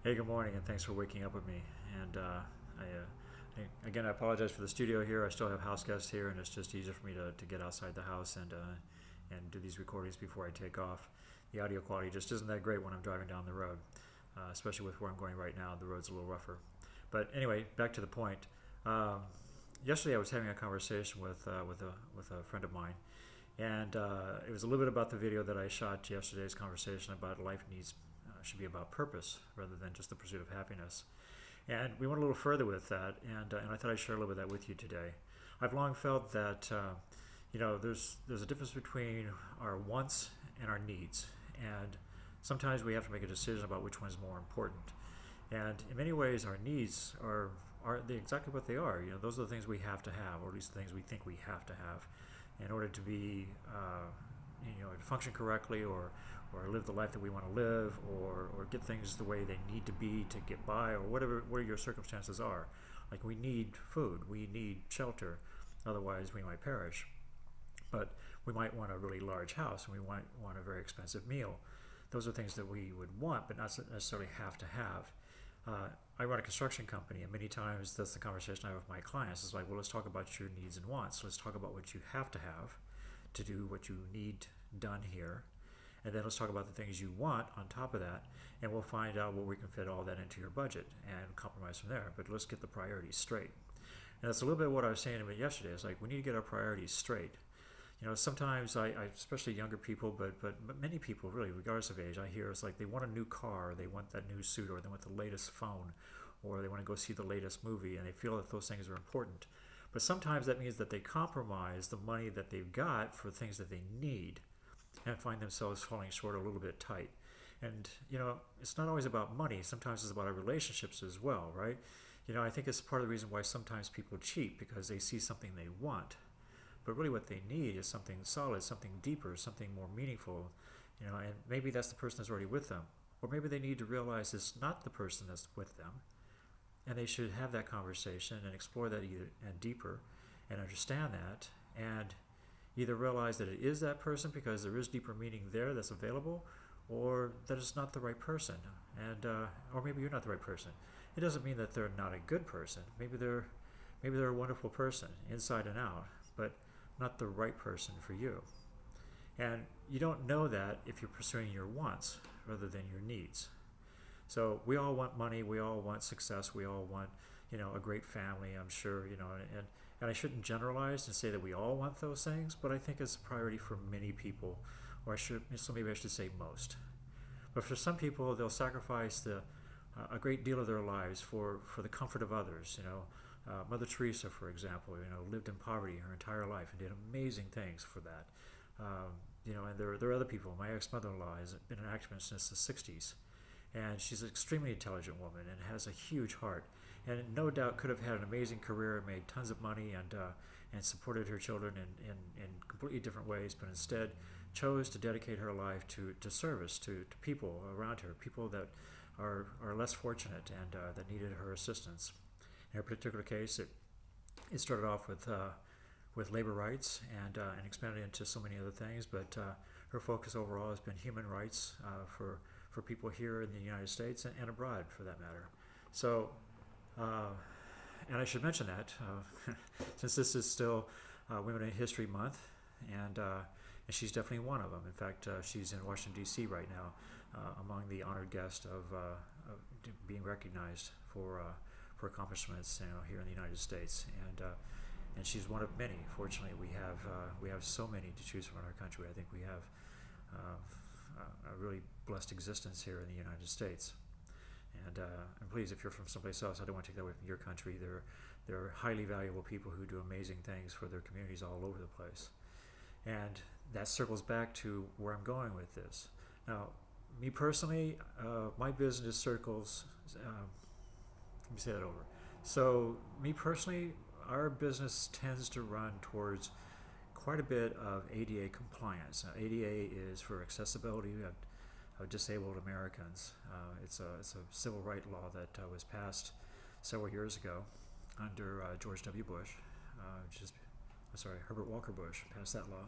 Hey, good morning, and thanks for waking up with me. And again, I apologize for the studio here. I still have house guests here, and it's just easier for me to get outside the house and do these recordings before I take off. The audio quality just isn't that great when I'm driving down the road, especially with where I'm going right now. The road's a little rougher. But anyway, back to the point. Um, Yesterday, I was having a conversation with a friend of mine, and it was a little bit about the video that I shot yesterday's conversation about life needs should be about purpose rather than just the pursuit of happiness. And we went a little further with that, and I thought I'd share a little bit of that with you today. I've long felt that there's a difference between our wants and our needs, and sometimes we have to make a decision about which one is more important. And in many ways, our needs are they exactly what they are. Those are the things we have to have, or at least the things we think we have to have, in order to be, to function correctly, or live the life that we want to live, or get things the way they need to be to get by, or whatever your circumstances are. Like we need food, we need shelter, otherwise we might perish. But we might want a really large house, and we might want a very expensive meal. Those are things that we would want, but not necessarily have to have. I run a construction company, and many times that's the conversation I have with my clients. It's like, well, let's talk about your needs and wants. Let's talk about what you have to have to do what you need done here. And then let's talk about the things you want on top of that, and we'll find out where we can fit all that into your budget and compromise from there. But let's get the priorities straight. And that's a little bit what I was saying to you yesterday. It's like we need to get our priorities straight. Sometimes especially younger people, but many people really, regardless of age, I hear it's like they want a new car, or they want that new suit, or they want the latest phone, or they want to go see the latest movie, and they feel that those things are important. But sometimes that means that they compromise the money that they've got for things that they need, and find themselves falling short a little bit tight. And it's not always about money. Sometimes it's about our relationships as well, right? I think it's part of the reason why sometimes people cheat, because they see something they want, but really what they need is something solid, something deeper, something more meaningful. And maybe that's the person that's already with them, or maybe they need to realize it's not the person that's with them, and they should have that conversation and explore that either and deeper, and understand that, and either realize that it is that person because there is deeper meaning there that's available, or that it's not the right person, and or maybe you're not the right person. It doesn't mean that they're not a good person. Maybe they're a wonderful person inside and out, but not the right person for you. And you don't know that if you're pursuing your wants rather than your needs. So we all want money, we all want success, we all want, a great family, I'm sure, and I shouldn't generalize and say that we all want those things, but I think it's a priority for many people, so maybe I should say most. But for some people, they'll sacrifice a great deal of their lives for the comfort of others. Mother Teresa, for example, lived in poverty her entire life and did amazing things for that. And there are other people. My ex-mother-in-law has been an activist since the 60s, and she's an extremely intelligent woman and has a huge heart, and no doubt could have had an amazing career, made tons of money, and supported her children in completely different ways, but instead chose to dedicate her life to service to people around her, people that are less fortunate and that needed her assistance. In her particular case, it started off with labor rights and expanded into so many other things, but her focus overall has been human rights for people here in the United States and abroad, for that matter. So, and I should mention that since this is still Women in History Month, and she's definitely one of them. In fact, she's in Washington D.C. right now, among the honored guests of being recognized for accomplishments, here in the United States, and she's one of many. Fortunately, we have so many to choose from in our country. I think we have a really blessed existence here in the United States. And please, if you're from someplace else, I don't want to take that away from your country. There are highly valuable people who do amazing things for their communities all over the place. And that circles back to where I'm going with this. Now, me personally, my business circles. Let me say that over. So, me personally, our business tends to run towards quite a bit of ADA compliance. Now, ADA is for accessibility of disabled Americans. It's a civil right law that was passed several years ago under George W. Bush. Herbert Walker Bush passed that law.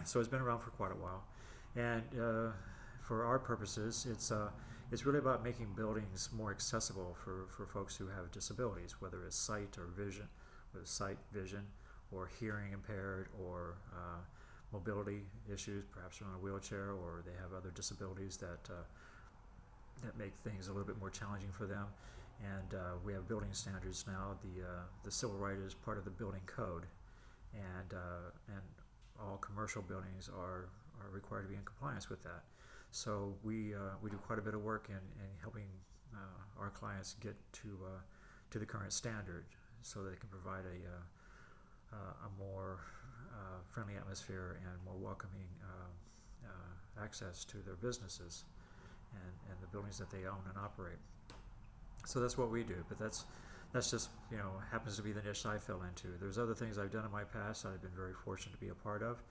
So it's been around for quite a while. And for our purposes, it's really about making buildings more accessible for folks who have disabilities, whether it's sight or vision, whether it's sight, vision, or hearing impaired, or mobility issues, perhaps they're on a wheelchair, or they have other disabilities that make things a little bit more challenging for them. And we have building standards now. The civil right is part of the building code, and all commercial buildings are required to be in compliance with that. So we do quite a bit of work in helping our clients get to the current standard, so that they can provide a more friendly atmosphere and more welcoming access to their businesses and the buildings that they own and operate. So that's what we do, but that's just, happens to be the niche I fell into. There's other things I've done in my past that I've been very fortunate to be a part of,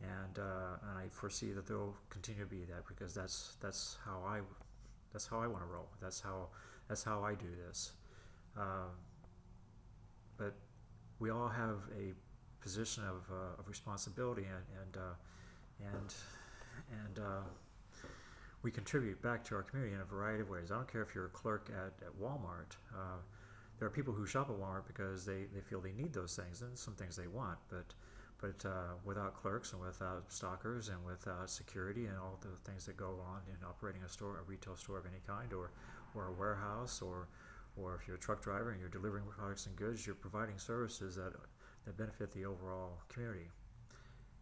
and I foresee that they'll continue to be that, because that's how I want to roll. That's how I do this. But we all have a position of responsibility, and we contribute back to our community in a variety of ways. I don't care if you're a clerk at Walmart. There are people who shop at Walmart because they feel they need those things, and some things they want, but without clerks and without stockers and without security and all the things that go on in operating a retail store of any kind, or a warehouse, or if you're a truck driver and you're delivering products and goods, you're providing services that benefit the overall community.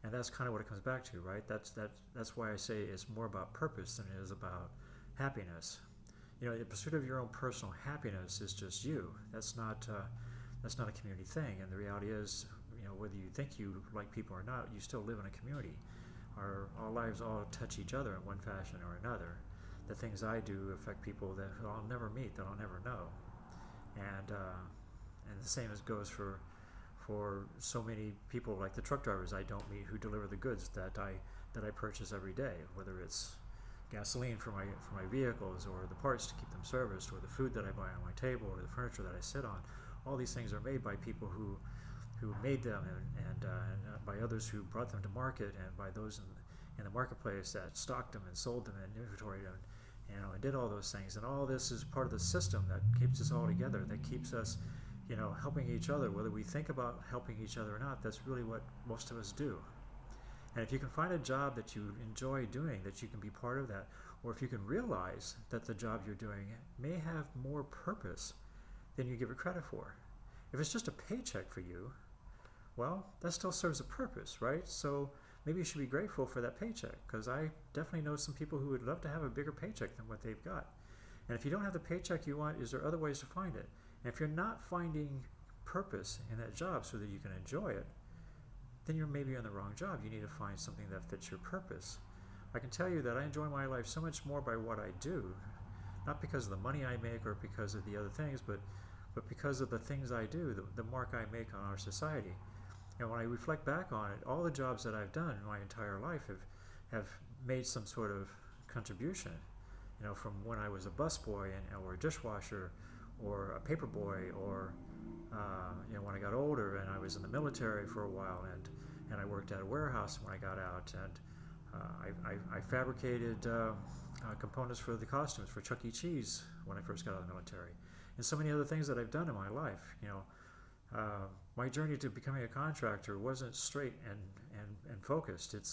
And that's kind of what it comes back to, right? That's why I say it's more about purpose than it is about happiness. The pursuit of your own personal happiness is just you. That's not a community thing. And the reality is, whether you think you like people or not, you still live in a community. Our lives all touch each other in one fashion or another. The things I do affect people that I'll never meet, that I'll never know. And the same goes for so many people, like the truck drivers I don't meet, who deliver the goods that I purchase every day, whether it's gasoline for my vehicles, or the parts to keep them serviced, or the food that I buy on my table, or the furniture that I sit on. All these things are made by people who made them, and by others who brought them to market, and by those in the marketplace that stocked them and sold them and inventoried them, and did all those things. And all this is part of the system that keeps us all together, that keeps us helping each other. Whether we think about helping each other or not, that's really what most of us do. And if you can find a job that you enjoy doing, that you can be part of that, or if you can realize that the job you're doing may have more purpose than you give it credit for. If it's just a paycheck for you, well, that still serves a purpose, right? So maybe you should be grateful for that paycheck, because I definitely know some people who would love to have a bigger paycheck than what they've got. And if you don't have the paycheck you want, is there other ways to find it? And if you're not finding purpose in that job so that you can enjoy it, then you're maybe on the wrong job. You need to find something that fits your purpose. I can tell you that I enjoy my life so much more by what I do, not because of the money I make or because of the other things, but because of the things I do, the mark I make on our society. And when I reflect back on it, all the jobs that I've done in my entire life have made some sort of contribution. From when I was a busboy or a dishwasher, or a paper boy, or when I got older and I was in the military for a while, and I worked at a warehouse when I got out, and I fabricated components for the costumes for Chuck E. Cheese when I first got out of the military, and so many other things that I've done in my life. My journey to becoming a contractor wasn't straight and focused. It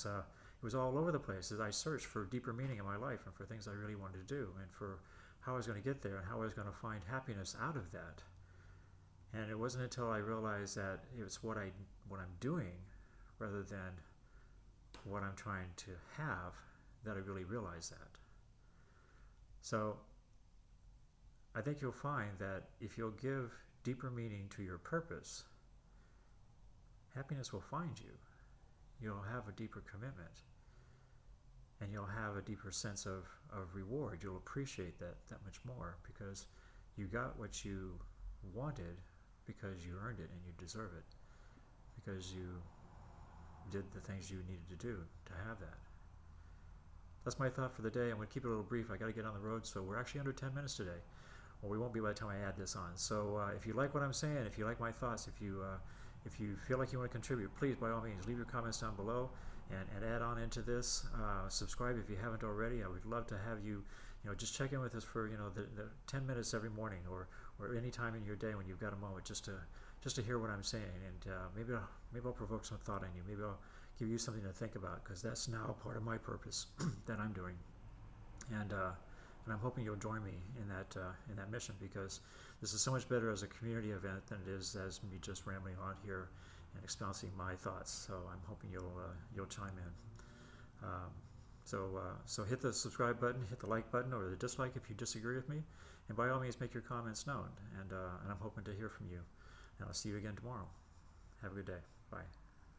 was all over the place as I searched for deeper meaning in my life, and for things I really wanted to do, and for how I was going to get there, and how I was going to find happiness out of that. And it wasn't until I realized that it's what I'm doing rather than what I'm trying to have that I really realized that. So I think you'll find that if you'll give deeper meaning to your purpose, happiness will find you. You'll have a deeper commitment, and you'll have a deeper sense of reward. You'll appreciate that much more, because you got what you wanted, because you earned it and you deserve it, because you did the things you needed to do to have that. That's my thought for the day. I'm going to keep it a little brief. I got to get on the road, so we're actually under 10 minutes today. Well, we won't be by the time I add this on. So if you like what I'm saying, if you like my thoughts, if you feel like you want to contribute, please, by all means, leave your comments down below and add on into this. Subscribe if you haven't already. I would love to have you just check in with us for the 10 minutes every morning, or any time in your day when you've got a moment, just to hear what I'm saying, and maybe I'll provoke some thought in you. Maybe I'll give you something to think about, because that's now part of my purpose that I'm doing, and I'm hoping you'll join me in that mission, because this is so much better as a community event than it is as me just rambling on here and espousing my thoughts. So I'm hoping you'll chime in. So hit the subscribe button, hit the like button, or the dislike if you disagree with me, and by all means make your comments known. And I'm hoping to hear from you. And I'll see you again tomorrow. Have a good day. Bye.